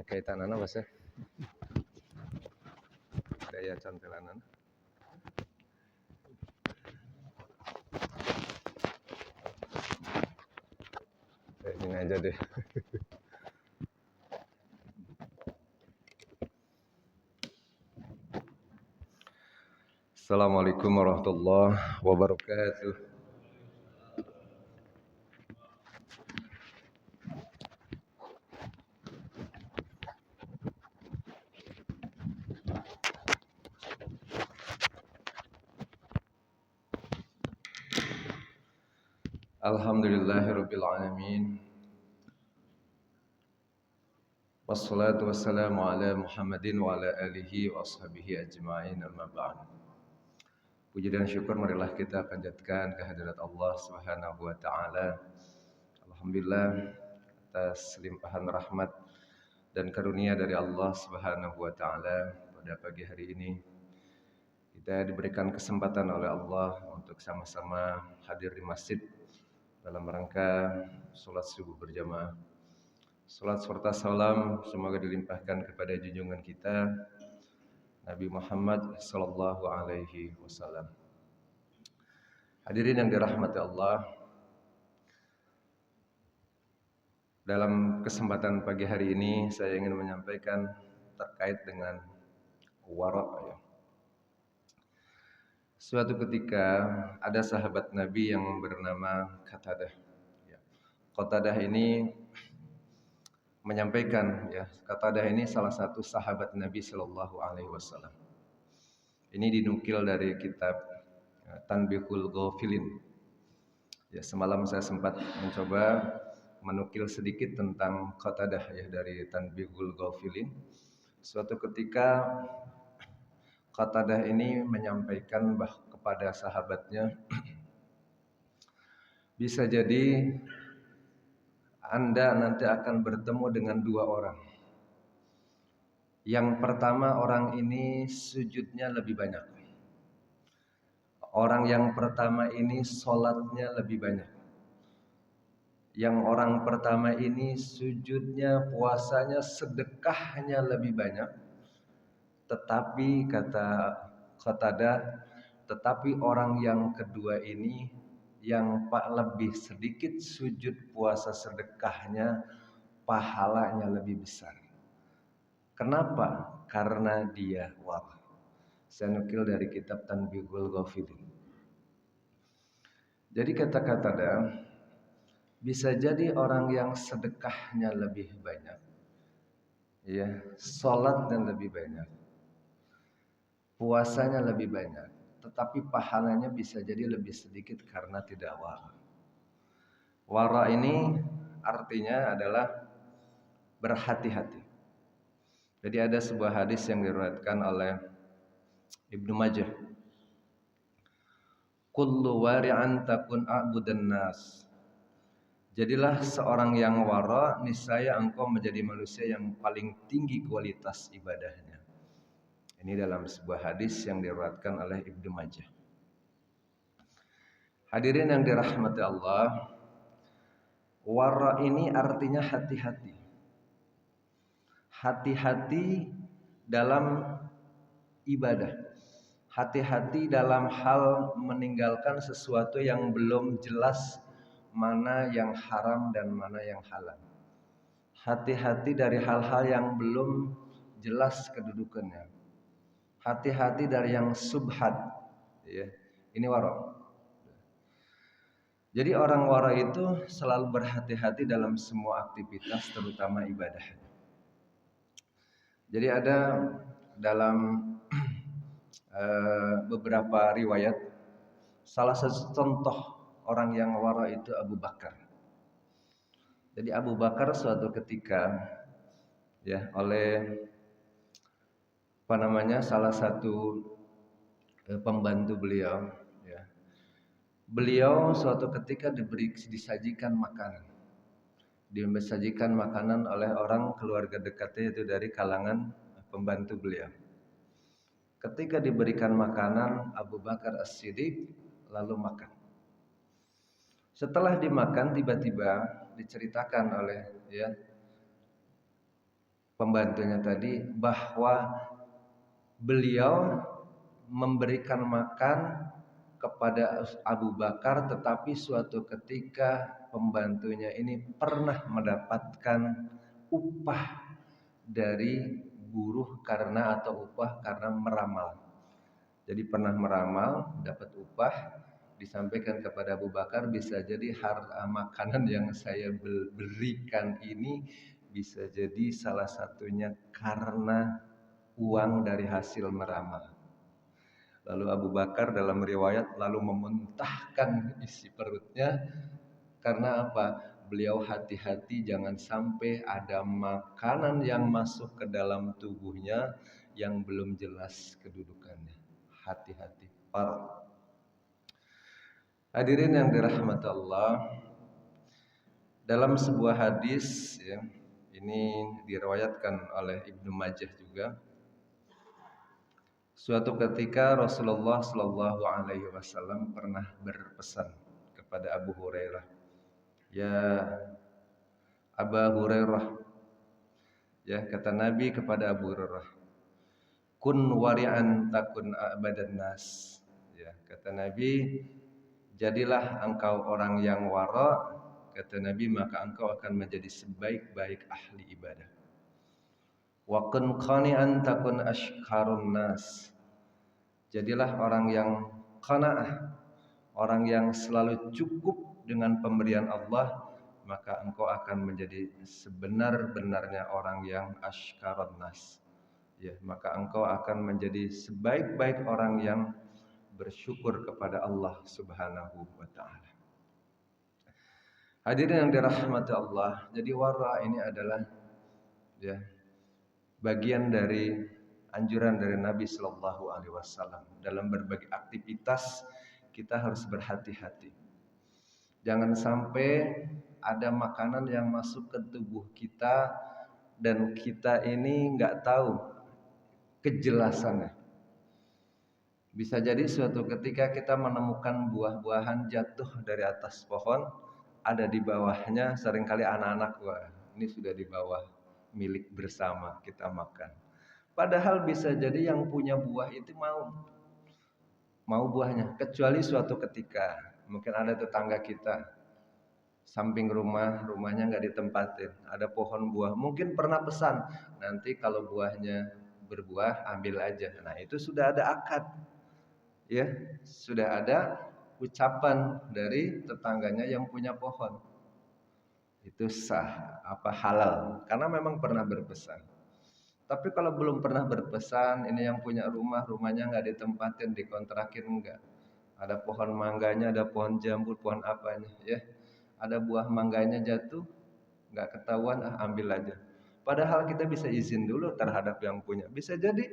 kaitanana basa daya cantelanan ini aja deh. Assalamualaikum warahmatullahi wabarakatuh. Alhamdulillahirabbil alamin. Wassalatu wassalamu ala Muhammadin wa ala alihi wa ashabihi ajma'in, amma ba'd. Puji dan syukur marilah kita panjatkan kehadirat Allah Subhanahu wa taala. Alhamdulillah atas limpahan rahmat dan karunia dari Allah Subhanahu wa taala pada pagi hari ini kita diberikan kesempatan oleh Allah untuk sama-sama hadir di masjid dalam rangka salat subuh berjamaah. Salat serta salam semoga dilimpahkan kepada junjungan kita Nabi Muhammad sallallahu alaihi wasallam. Hadirin yang dirahmati Allah, dalam kesempatan pagi hari ini saya ingin menyampaikan terkait dengan wara. Suatu ketika ada sahabat Nabi yang bernama Qatadah. Qatadah ini menyampaikan, Qatadah ini salah satu sahabat Nabi Sallallahu Alaihi Wasallam. Ini dinukil dari kitab Tanbihul Ghafilin. Semalam saya sempat mencoba menukil sedikit tentang Qatadah dari Tanbihul Ghafilin. Suatu ketika Qatadah ini menyampaikan kepada sahabatnya, bisa jadi Anda nanti akan bertemu dengan dua orang. Yang pertama, orang ini sujudnya lebih banyak. Orang yang pertama ini sholatnya lebih banyak. Yang orang pertama ini sujudnya, puasanya, sedekahnya lebih banyak. Tetapi kata Qatadah, tetapi orang yang kedua ini yang lebih sedikit sujud, puasa, sedekahnya, pahalanya lebih besar. Kenapa? Karena dia wara. Saya nukil dari kitab Tanbihul Ghafilin. Jadi kata Qatadah, bisa jadi orang yang sedekahnya lebih banyak, sholatnya lebih banyak, puasanya lebih banyak, tetapi pahalanya bisa jadi lebih sedikit karena tidak wara. Wara ini artinya adalah berhati-hati. Jadi ada sebuah hadis yang diriwayatkan oleh Ibnu Majah. Kullu wari'an takun a'budan nas. Jadilah seorang yang wara, niscaya engkau menjadi manusia yang paling tinggi kualitas ibadahnya. Ini dalam sebuah hadis yang diriwayatkan oleh Ibnu Majah. Hadirin yang dirahmati Allah, wara ini artinya hati-hati. Hati-hati dalam ibadah. Hati-hati dalam hal meninggalkan sesuatu yang belum jelas mana yang haram dan mana yang halal. Hati-hati dari hal-hal yang belum jelas kedudukannya. Hati-hati dari yang subhat. Ini wara. Jadi orang wara itu selalu berhati-hati dalam semua aktivitas, terutama ibadah. Jadi ada dalam beberapa riwayat, salah satu contoh orang yang wara itu Abu Bakar. Jadi Abu Bakar suatu ketika oleh salah satu pembantu beliau, beliau suatu ketika disajikan makanan. Disajikan makanan oleh orang keluarga dekatnya, itu dari kalangan pembantu beliau. Ketika diberikan makanan, Abu Bakar As-Siddiq lalu makan. Setelah dimakan, tiba-tiba diceritakan oleh pembantunya tadi bahwa beliau memberikan makan kepada Abu Bakar, tetapi suatu ketika pembantunya ini pernah mendapatkan upah dari buruh atau upah karena meramal. Jadi pernah meramal, dapat upah, disampaikan kepada Abu Bakar, bisa jadi makanan yang saya berikan ini bisa jadi salah satunya karena uang dari hasil meramal. Lalu Abu Bakar dalam riwayat lalu memuntahkan isi perutnya. Karena apa? Beliau hati-hati jangan sampai ada makanan yang masuk ke dalam tubuhnya yang belum jelas kedudukannya. Hati-hati. Hadirin yang dirahmati Allah, dalam sebuah hadis ya, ini diriwayatkan oleh Ibnu Majah juga. Suatu ketika Rasulullah Shallallahu Alaihi Wasallam pernah berpesan kepada Abu Hurairah, ya Aba Hurairah, ya kata Nabi kepada Abu Hurairah, kun wari'an takun abadan nas. Ya kata Nabi, jadilah engkau orang yang wara, kata Nabi, maka engkau akan menjadi sebaik-baik ahli ibadah. Wa kun qani'an takun ashkarun nas. Jadilah orang yang qanaah, orang yang selalu cukup dengan pemberian Allah, maka engkau akan menjadi sebenar-benarnya orang yang ashkarun nas. Ya, maka engkau akan menjadi sebaik-baik orang yang bersyukur kepada Allah Subhanahu wa taala. Hadirin yang dirahmati Allah, jadi wara ini adalah ya bagian dari anjuran dari Nabi Shallallahu Alaihi Wasallam. Dalam berbagai aktivitas kita harus berhati-hati. Jangan sampai ada makanan yang masuk ke tubuh kita dan kita ini nggak tahu kejelasannya. Bisa jadi suatu ketika kita menemukan buah-buahan jatuh dari atas pohon, ada di bawahnya, seringkali anak-anak, wah ini sudah di bawah milik bersama, kita makan. Padahal bisa jadi yang punya buah itu mau buahnya. Kecuali suatu ketika mungkin ada tetangga kita samping rumahnya nggak ditempatin, ada pohon buah, mungkin pernah pesan, nanti kalau buahnya berbuah ambil aja. Nah itu sudah ada akad, ya sudah ada ucapan dari tetangganya yang punya pohon. Itu sah, halal, karena memang pernah berpesan. Tapi kalau belum pernah berpesan, ini yang punya rumahnya nggak ditempatin, dikontrakin enggak. Ada pohon mangganya, ada pohon jambu, pohon apanya, ya. Ada buah mangganya jatuh, nggak ketahuan, ambil aja. Padahal kita bisa izin dulu terhadap yang punya. Bisa jadi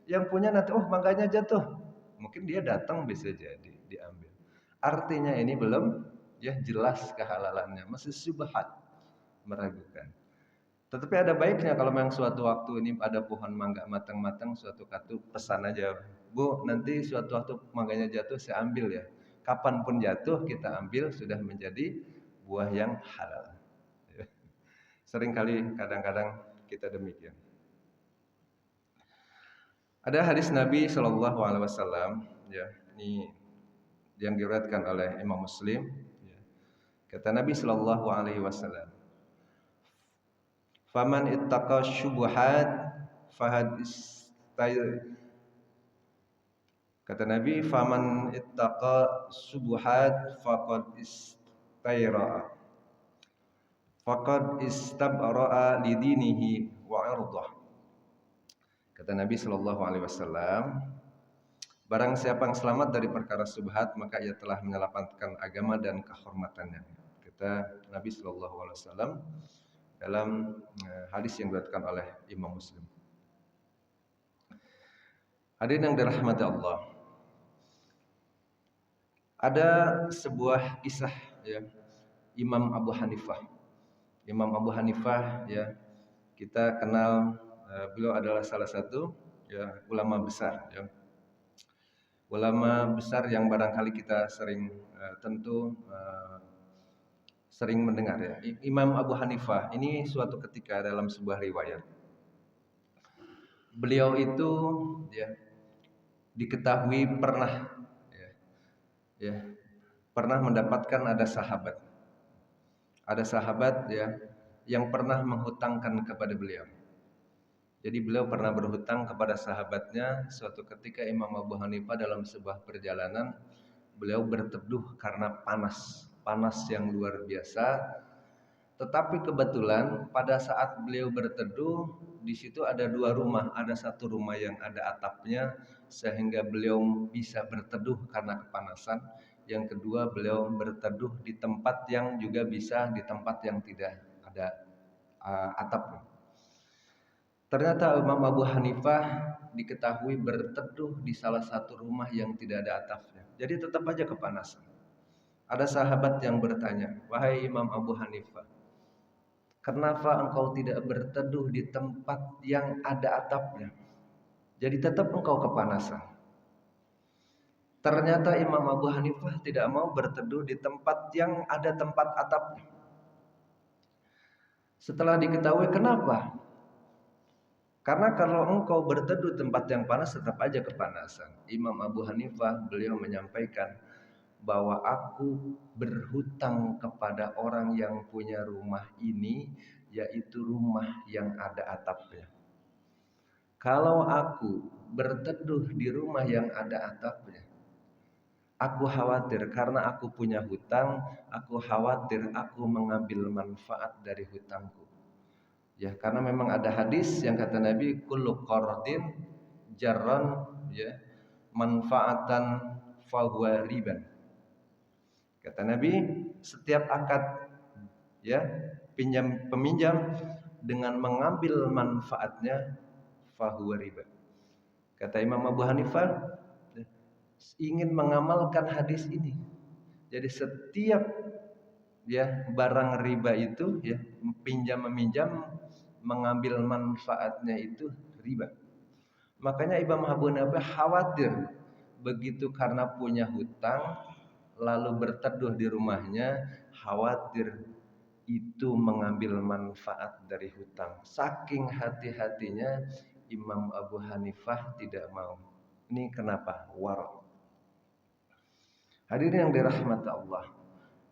yang punya nanti, mangganya jatuh, mungkin dia datang, bisa jadi diambil. Artinya ini belum ya jelas kehalalannya, masih syubhat, meragukan. Tetapi ada baiknya kalau memang suatu waktu ini ada pohon mangga matang-matang, suatu waktu pesan aja, Bu, nanti suatu waktu mangganya jatuh saya ambil ya. Kapanpun jatuh kita ambil, sudah menjadi buah yang halal. Seringkali kadang-kadang kita demikian. Ada hadis Nabi Shallallahu Alaihi Wasallam, ya ini yang diriwayatkan oleh Imam Muslim. Ya. Kata Nabi Shallallahu Alaihi Wasallam, faman ittaqa syubuhat fahad istayr. Kata Nabi, faman ittaqa syubuhat faqad istayra, faqad istabara'a lidinihi wa irdah. Kata Nabi Shallallahu Alaihi Wasallam, barang siapa yang selamat dari perkara syubhat, maka ia telah menyelamatkan agama dan kehormatannya. Kata Nabi Shallallahu Alaihi Wasallam dalam hadis yang diriwayatkan oleh Imam Muslim. Hadirin yang dirahmati Allah, ada sebuah kisah ya Imam Abu Hanifah. Imam Abu Hanifah ya kita kenal, beliau adalah salah satu ya ulama besar ya. Ulama besar yang barangkali kita sering sering mendengar ya. Imam Abu Hanifah ini suatu ketika dalam sebuah riwayat beliau itu ya diketahui pernah ya pernah mendapatkan ada sahabat ya yang pernah menghutangkan kepada beliau. Jadi beliau pernah berhutang kepada sahabatnya. Suatu ketika Imam Abu Hanifah dalam sebuah perjalanan, beliau berteduh karena panas yang luar biasa. Tetapi kebetulan pada saat beliau berteduh, di situ ada dua rumah. Ada satu rumah yang ada atapnya, sehingga beliau bisa berteduh karena kepanasan. Yang kedua, beliau berteduh di tempat yang juga bisa di tempat yang tidak ada atapnya. Ternyata Imam Abu Hanifah diketahui berteduh di salah satu rumah yang tidak ada atapnya. Jadi tetap aja kepanasan. Ada sahabat yang bertanya, "Wahai Imam Abu Hanifah, kenapa engkau tidak berteduh di tempat yang ada atapnya? Jadi tetap engkau kepanasan." Ternyata Imam Abu Hanifah tidak mau berteduh di tempat yang ada tempat atapnya. Setelah diketahui kenapa? Karena kalau engkau berteduh tempat yang panas tetap aja kepanasan. Imam Abu Hanifah beliau menyampaikan bahwa aku berhutang kepada orang yang punya rumah ini, yaitu rumah yang ada atapnya. Kalau aku berteduh di rumah yang ada atapnya, aku khawatir karena aku punya hutang, aku khawatir aku mengambil manfaat dari hutangku. Ya, karena memang ada hadis yang kata Nabi, kullu qardin jarran ya manfaatan fahuwa riban. Kata Nabi, setiap akad ya peminjam dengan mengambil manfaatnya fahuwa riba. Kata Imam Abu Hanifah ingin mengamalkan hadis ini. Jadi setiap ya barang riba itu ya pinjam meminjam mengambil manfaatnya itu riba. Makanya Imam Abu Hanifah khawatir begitu karena punya hutang lalu berteduh di rumahnya, khawatir itu mengambil manfaat dari hutang. Saking hati-hatinya Imam Abu Hanifah tidak mau. Ini kenapa? Wara. Hadirin yang dirahmati Allah.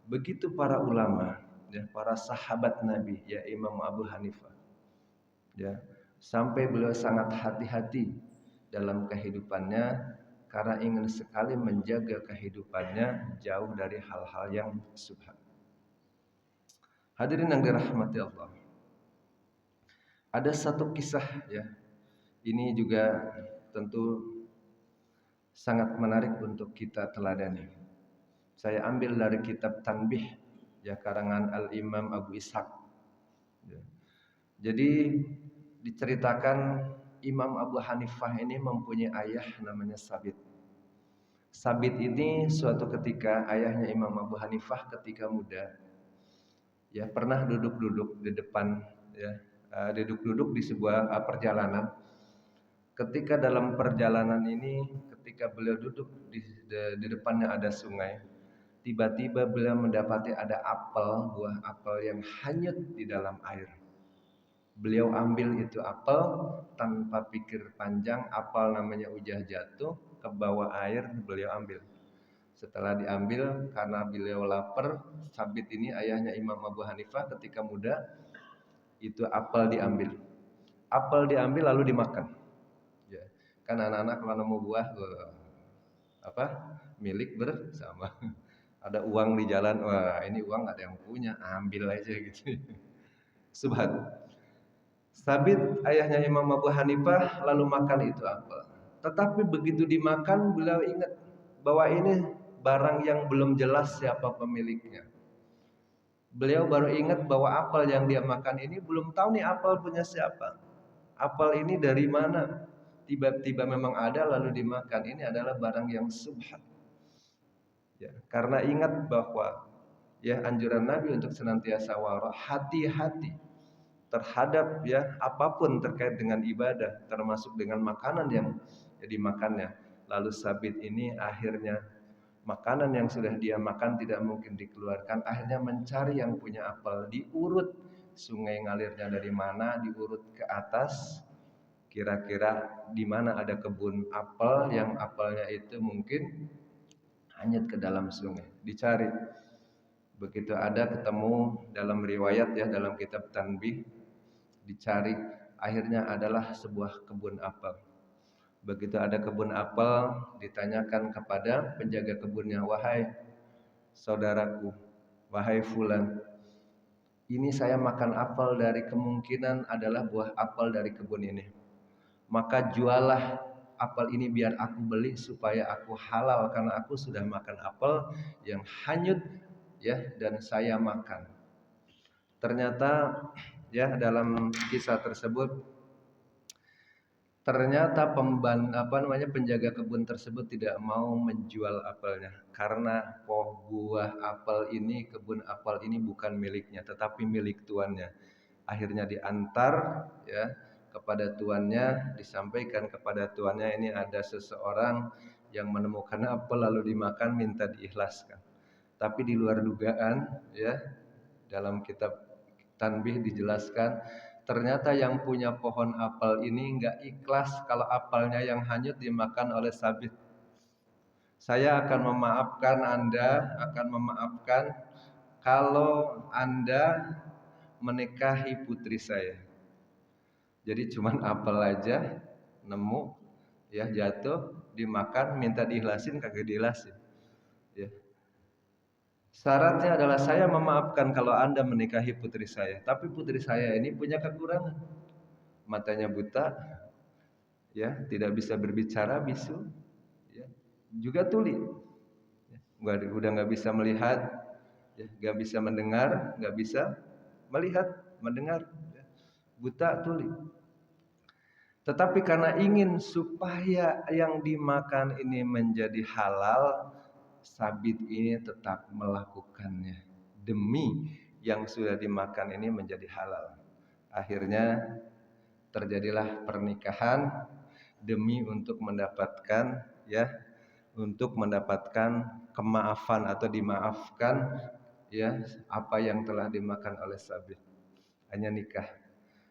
Begitu para ulama, ya, para sahabat Nabi, ya Imam Abu Hanifah. Ya, sampai beliau sangat hati-hati dalam kehidupannya karena ingin sekali menjaga kehidupannya jauh dari hal-hal yang subhat. Hadirin yang dirahmati Allah. Ada satu kisah ya. Ini juga tentu sangat menarik untuk kita teladani. Saya ambil dari kitab Tanbih ya karangan Al-Imam Abu Ishaq. Ya. Jadi diceritakan Imam Abu Hanifah ini mempunyai ayah namanya Sabit. Sabit ini suatu ketika ayahnya Imam Abu Hanifah ketika muda ya pernah duduk-duduk di depan ya duduk-duduk di sebuah perjalanan. Ketika dalam perjalanan ini ketika beliau duduk di depannya ada sungai, tiba-tiba beliau mendapati ada buah apel yang hanyut di dalam air. Beliau ambil itu apel tanpa pikir panjang, apel namanya ujah jatuh ke bawah air, beliau ambil. Setelah diambil karena beliau lapar, Sabit ini ayahnya Imam Abu Hanifah ketika muda itu apel diambil. Apel diambil lalu dimakan. Ya. Kan anak-anak kalau nemu buah milik bersama. Ada uang di jalan, wah ini uang gak ada yang punya, ambil aja gitu. Subhan. Sabit ayahnya Imam Abu Hanifah lalu makan itu apel. Tetapi begitu dimakan beliau ingat bahwa ini barang yang belum jelas siapa pemiliknya. Beliau baru ingat bahwa apel yang dia makan ini belum tahu nih apel punya siapa. Apel ini dari mana? Tiba-tiba memang ada lalu dimakan. Ini adalah barang yang subhan. Ya, karena ingat bahwa ya anjuran Nabi untuk senantiasa wara, hati-hati terhadap ya apapun terkait dengan ibadah, termasuk dengan makanan yang dimakannya. Lalu Sabit ini akhirnya makanan yang sudah dia makan tidak mungkin dikeluarkan, akhirnya mencari yang punya apel, diurut sungai ngalirnya dari mana, diurut ke atas, Kira-kira di mana ada kebun apel yang apelnya itu mungkin hanyut ke dalam sungai. Dicari. Begitu ada ketemu dalam riwayat ya dalam kitab Tanbih, dicari, akhirnya adalah sebuah kebun apel. Begitu ada kebun apel, ditanyakan kepada penjaga kebunnya, "Wahai saudaraku, wahai fulan, ini saya makan apel dari kemungkinan adalah buah apel dari kebun ini. Maka jualah apel ini biar aku beli supaya aku halal karena aku sudah makan apel yang hanyut ya dan saya makan." Ternyata ya dalam kisah tersebut ternyata penjaga kebun tersebut tidak mau menjual apelnya karena buah apel ini, kebun apel ini bukan miliknya tetapi milik tuannya. Akhirnya diantar ya kepada tuannya, disampaikan kepada tuannya ini ada seseorang yang menemukan apel lalu dimakan, minta diikhlaskan. Tapi di luar dugaan ya dalam kitab Tanbih dijelaskan ternyata yang punya pohon apel ini enggak ikhlas kalau apelnya yang hanyut dimakan oleh sabit. Saya akan memaafkan Anda, akan memaafkan kalau Anda menikahi putri saya. Jadi cuman apel aja nemu ya jatuh dimakan minta diikhlasin kagak diikhlasin. Ya. Syaratnya adalah saya memaafkan kalau Anda menikahi putri saya, tapi putri saya ini punya kekurangan. Matanya buta, ya, tidak bisa berbicara, bisu, ya, juga tuli. Ya, udah nggak bisa melihat, ya, nggak bisa mendengar, nggak bisa melihat, mendengar, ya, buta, tuli. Tetapi karena ingin supaya yang dimakan ini menjadi halal, sabit ini tetap melakukannya demi yang sudah dimakan ini menjadi halal. Akhirnya terjadilah pernikahan demi untuk mendapatkan ya, untuk mendapatkan kemaafan atau dimaafkan ya apa yang telah dimakan oleh sabit. Hanya nikah.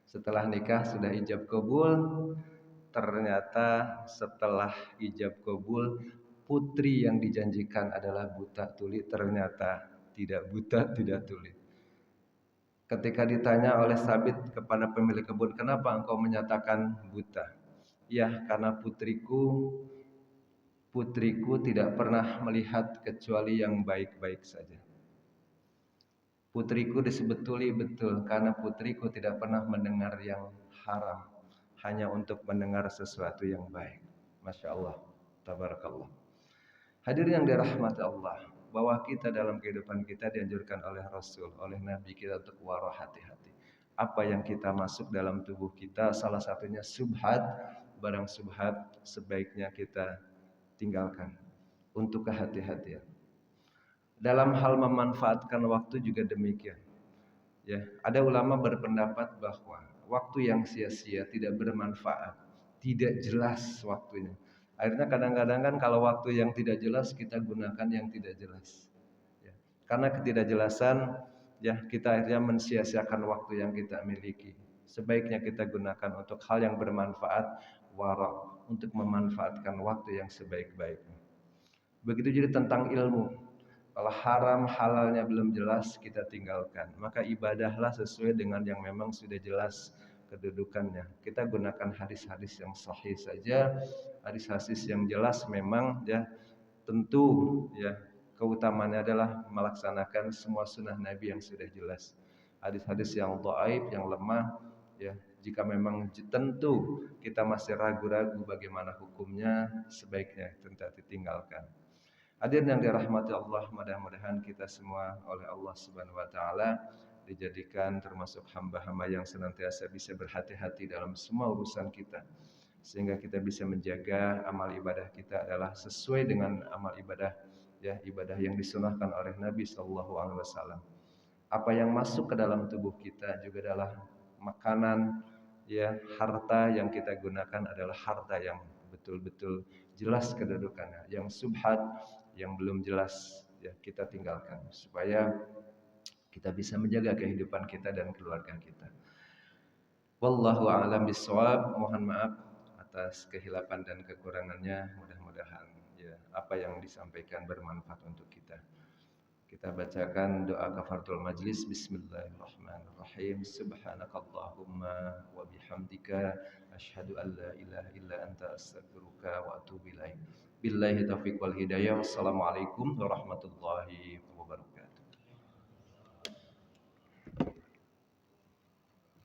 Setelah nikah sudah ijab kabul, ternyata setelah ijab kabul putri yang dijanjikan adalah buta tuli, ternyata tidak buta, tidak tuli. Ketika ditanya oleh Sabit kepada pemilik kebun, "Kenapa engkau menyatakan buta?" "Ya, karena putriku tidak pernah melihat kecuali yang baik-baik saja." Putriku disebut tuli betul karena putriku tidak pernah mendengar yang haram, hanya untuk mendengar sesuatu yang baik. Masya Allah, tabarakallah. Hadirin yang dirahmati Allah, bahwa kita dalam kehidupan kita dianjurkan oleh Rasul, oleh Nabi kita untuk waro hati-hati. Apa yang kita masuk dalam tubuh kita, salah satunya subhat, barang subhat sebaiknya kita tinggalkan untuk kehati-hatian. Dalam hal memanfaatkan waktu juga demikian. Ya, ada ulama berpendapat bahwa waktu yang sia-sia tidak bermanfaat, tidak jelas waktunya. Akhirnya kadang-kadang kan kalau waktu yang tidak jelas kita gunakan yang tidak jelas. Ya, karena ketidakjelasan, ya kita akhirnya mensia-siakan waktu yang kita miliki. Sebaiknya kita gunakan untuk hal yang bermanfaat, wara, untuk memanfaatkan waktu yang sebaik-baiknya. Begitu juga tentang ilmu. Kalau haram halalnya belum jelas kita tinggalkan. Maka ibadahlah sesuai dengan yang memang sudah jelas kedudukannya. Kita gunakan hadis-hadis yang sahih saja. Hadis-hadis yang jelas memang ya tentu ya keutamaannya adalah melaksanakan semua sunnah Nabi yang sudah jelas. Hadis-hadis yang dhaif, yang lemah ya jika memang tentu kita masih ragu-ragu bagaimana hukumnya, sebaiknya tidak ditinggalkan. Hadirin yang dirahmati Allah, mudah-mudahan kita semua oleh Allah Subhanahu wa taala dijadikan termasuk hamba-hamba yang senantiasa bisa berhati-hati dalam semua urusan kita, sehingga kita bisa menjaga amal ibadah kita adalah sesuai dengan amal ibadah ya, ibadah yang disunahkan oleh Nabi sallallahu alaihi wasallam. Apa yang masuk ke dalam tubuh kita juga adalah makanan ya, harta yang kita gunakan adalah harta yang betul-betul jelas kedudukannya. Yang subhat, yang belum jelas ya kita tinggalkan supaya kita bisa menjaga kehidupan kita dan keluarga kita. Wallahu a'lam bishawab. Mohon maaf atas kehilapan dan kekurangannya. Mudah-mudahan ya apa yang disampaikan bermanfaat untuk kita. Kita bacakan doa kafaratul majlis. Bismillahirrahmanirrahim. Subhanakallahumma wa bihamdika asyhadu an la ilaha illa anta astaghfiruka wa atubu ilaik. Billahi taufiq wal hidayah. Wassalamualaikum warahmatullahi wabarakatuh.